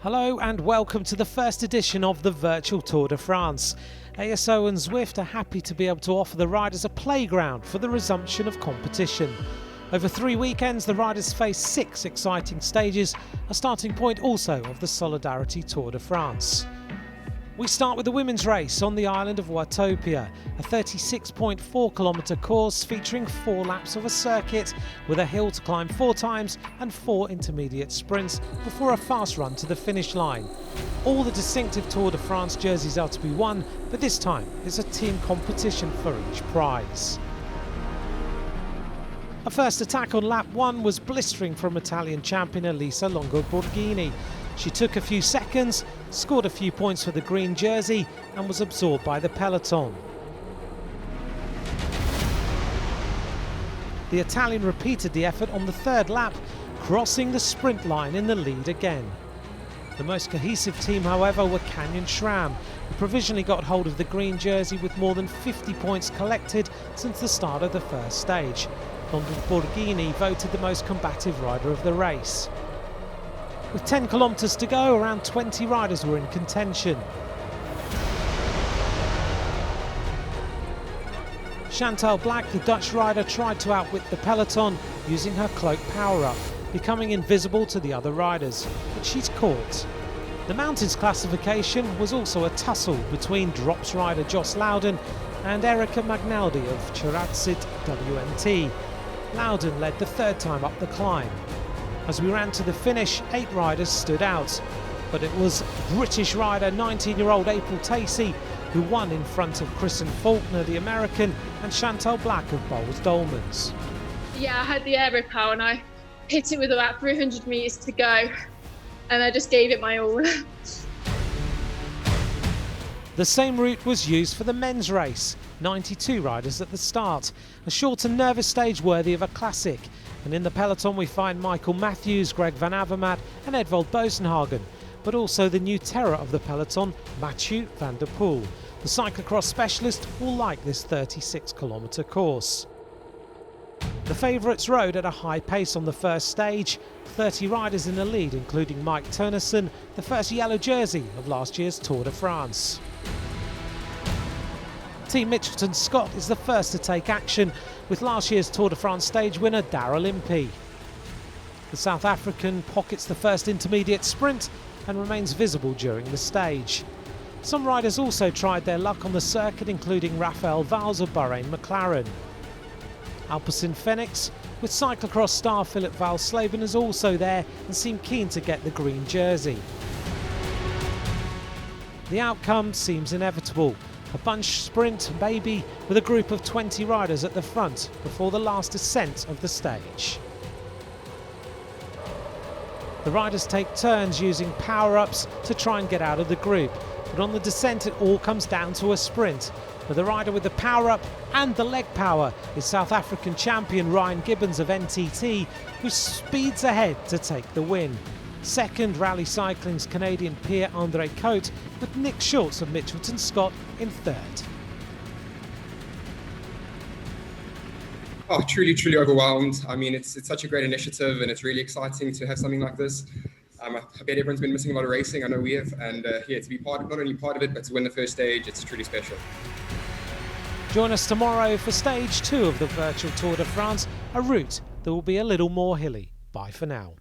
Hello and welcome to the first edition of the Virtual Tour de France. ASO and Zwift are happy to be able to offer the riders a playground for the resumption of competition. Over 3 weekends, the riders face 6 exciting stages, a starting point also of the Solidarity Tour de France. We start with the women's race on the island of Watopia, a 36.4km course featuring 4 laps of a circuit with a hill to climb 4 times and 4 intermediate sprints before a fast run to the finish line. All the distinctive Tour de France jerseys are to be won, but this time it's a team competition for each prize. A first attack on lap 1 was blistering from Italian champion Elisa Longo-Borghini. She took a few seconds, scored a few points for the green jersey and was absorbed by the peloton. The Italian repeated the effort on the 3rd lap, crossing the sprint line in the lead again. The most cohesive team, however, were Canyon SRAM, who provisionally got hold of the green jersey with more than 50 points collected since the start of the first stage. Longo-Borghini voted the most combative rider of the race. With 10 kilometres to go, around 20 riders were in contention. Chantal Blaak, the Dutch rider, tried to outwit the peloton using her cloak power-up, becoming invisible to the other riders, but she's caught. The mountains classification was also a tussle between Drops rider Jos Loudon and Erica Magnaldi of Chirazit WMT. Loudon led the 3rd time up the climb. As we ran to the finish, 8 riders stood out, but it was British rider 19-year-old April Tacey who won in front of Kristen Faulkner, the American, and Chantal Blaak of Bowles Dolmans. Yeah, I had the aero power and I hit it with about 300 metres to go, and I just gave it my all. The same route was used for the men's race, 92 riders at the start, a short and nervous stage worthy of a classic. And in the peloton we find Michael Matthews, Greg Van Avermaet and Edvald Bosenhagen, but also the new terror of the peloton, Mathieu van der Poel. The cyclocross specialist will like this 36km course. The favourites rode at a high pace on the first stage, 30 riders in the lead including Mike Teunissen, the first yellow jersey of last year's Tour de France. Team Mitchelton-Scott is the first to take action, with last year's Tour de France stage winner Daryl Impey. The South African pockets the first intermediate sprint and remains visible during the stage. Some riders also tried their luck on the circuit, including Rafael Vals of Bahrain McLaren. Alpecin Phoenix, with cyclocross star Philip Valsleben, is also there and seemed keen to get the green jersey. The outcome seems inevitable. A bunch sprint, maybe, with a group of 20 riders at the front before the last ascent of the stage. The riders take turns using power-ups to try and get out of the group, but on the descent it all comes down to a sprint, where the rider with the power-up and the leg power is South African champion Ryan Gibbons of NTT, who speeds ahead to take the win. Second, Rally Cycling's Canadian Pierre-André Cote, with Nick Schultz of Mitchelton-Scott in 3rd. Oh, truly overwhelmed. I mean, it's such a great initiative and it's really exciting to have something like this. I bet everyone's been missing a lot of racing, I know we have, and to be not only part of it, but to win the first stage, it's truly special. Join us tomorrow for stage 2 of the Virtual Tour de France, a route that will be a little more hilly. Bye for now.